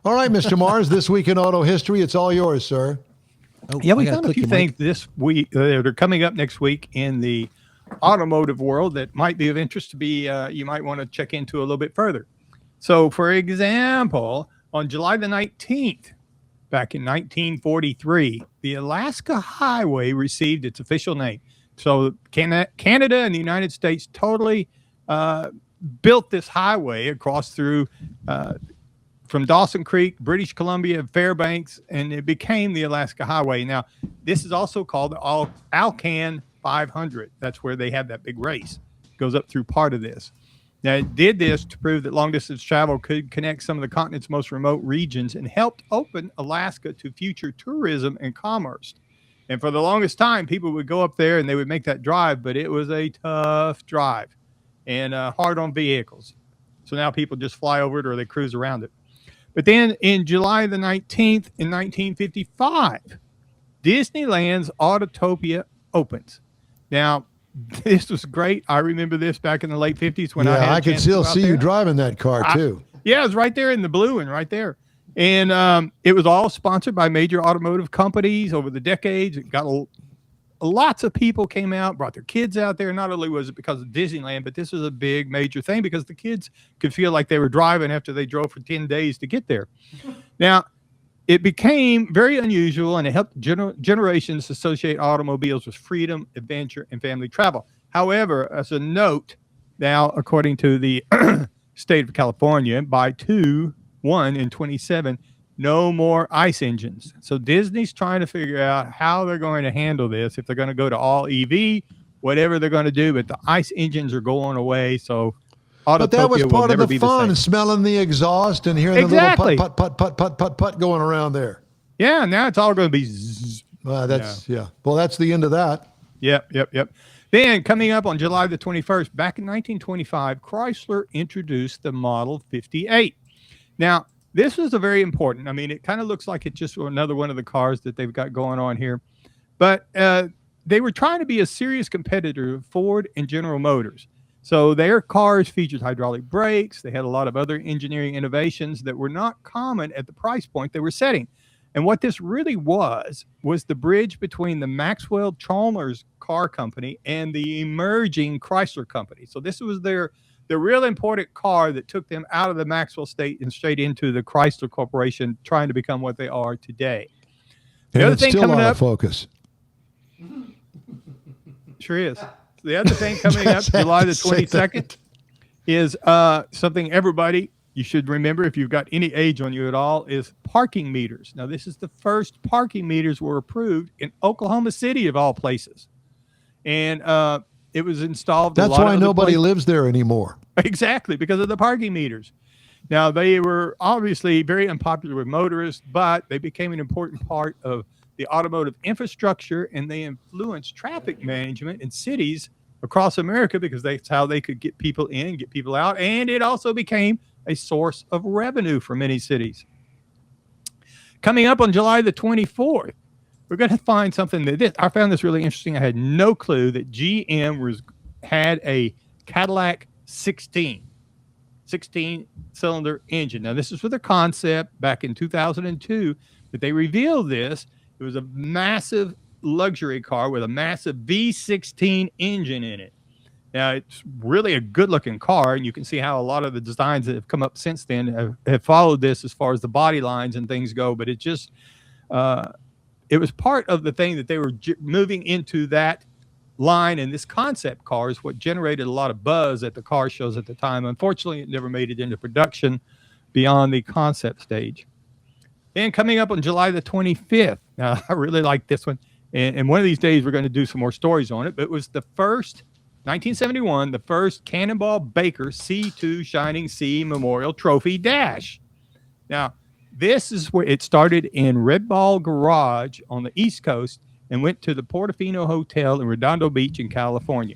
All right, Mr. Mars, this week in auto history, it's all yours, sir. Oh, yeah, we found a few things this week that are coming up next week in the automotive world that might be of interest to be, you might want to check into a little bit further. So, for example, on July the 19th, back in 1943, the Alaska Highway received its official name. So Canada and the United States totally built this highway across through from Dawson Creek, British Columbia, Fairbanks, and it became the Alaska Highway. Now, this is also called the Alcan 500. That's where they have that big race. It goes up through part of this. Now, it did this to prove that long-distance travel could connect some of the continent's most remote regions and helped open Alaska to future tourism and commerce. And for the longest time, people would go up there and they would make that drive, but it was a tough drive and hard on vehicles. So now people just fly over it or they cruise around it. But then in July the 19th in 1955, Disneyland's Autotopia opens. Now, this was great. I remember this back in the late 50s when I could still see you driving that car too. Yeah, it was right there in the blue one right there. And it was all sponsored by major automotive companies over the decades. It got lots of people came out, brought their kids out there. Not only was it because of Disneyland, but this was a big major thing because the kids could feel like they were driving after they drove for 10 days to get there. Now, it became very unusual, and it helped generations associate automobiles with freedom, adventure, and family travel. However, as a note, now, according to the state of California, by 1 in 27, no more ICE engines. So Disney's trying to figure out how they're going to handle this, if they're going to go to all EV, whatever they're going to do, but the ICE engines are going away, so but that was part of the fun, smelling the exhaust and hearing the little put going around there. Yeah, now it's all going to be zzz. Well, that's the end of that. Yep. Then coming up on July the 21st, back in 1925, Chrysler introduced the Model 58. Now, this was a very important. I mean, it kind of looks like it's just another one of the cars that they've got going on here. But they were trying to be a serious competitor to Ford and General Motors. So their cars featured hydraulic brakes. They had a lot of other engineering innovations that were not common at the price point they were setting. And what this really was the bridge between the Maxwell Chalmers car company and the emerging Chrysler company. So this was the real important car that took them out of the Maxwell state and straight into the Chrysler Corporation, trying to become what they are today. The other thing coming up, focus. Sure is. The other thing coming up, July the 22nd, is something everybody, you should remember if you've got any age on you at all, is parking meters. Now, this is the first parking meters were approved in Oklahoma City, of all places. And it was installed. That's why nobody lives there anymore. Exactly, because of the parking meters. Now, they were obviously very unpopular with motorists, but they became an important part of the automotive infrastructure, and they influenced traffic management in cities across America because that's how they could get people in, get people out, and it also became a source of revenue for many cities. Coming up on July the 24th, we're going to find something I found this really interesting. I had no clue that GM had a Cadillac 16-cylinder engine. Now, this is for the concept back in 2002, but they revealed this. It was a massive luxury car with a massive V16 engine in it. Now, it's really a good-looking car, and you can see how a lot of the designs that have come up since then have followed this as far as the body lines and things go, but it just it was part of the thing that they were moving into that line, and this concept car is what generated a lot of buzz at the car shows at the time. Unfortunately, it never made it into production beyond the concept stage. Then coming up on July the 25th, now I really like this one, and one of these days we're going to do some more stories on it, but it was the first, 1971, the first Cannonball Baker C2 Shining Sea Memorial Trophy Dash. Now, this is where it started in Red Ball Garage on the East Coast and went to the Portofino Hotel in Redondo Beach in California.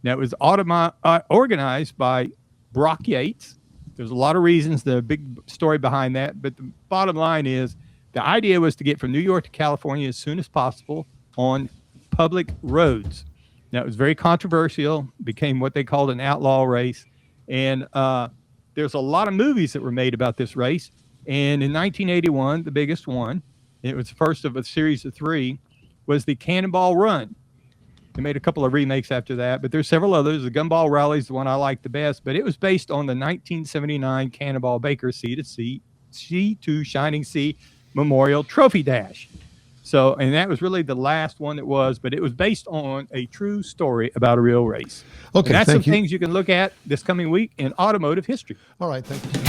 Now, it was organized by Brock Yates. There's a lot of reasons, the big story behind that, but the bottom line is the idea was to get from New York to California as soon as possible on public roads. Now, it was very controversial, became what they called an outlaw race, and there's a lot of movies that were made about this race. And in 1981, the biggest one, it was the first of a series of 3, was the Cannonball Run. They made a couple of remakes after that, but there's several others. The Gumball Rally is the one I like the best, but it was based on the 1979 Cannonball Baker C2 Shining Sea Memorial Trophy Dash. So, and that was really the last one that was, but it was based on a true story about a real race. Okay, and that's some things you can look at this coming week in automotive history. All right, thank you.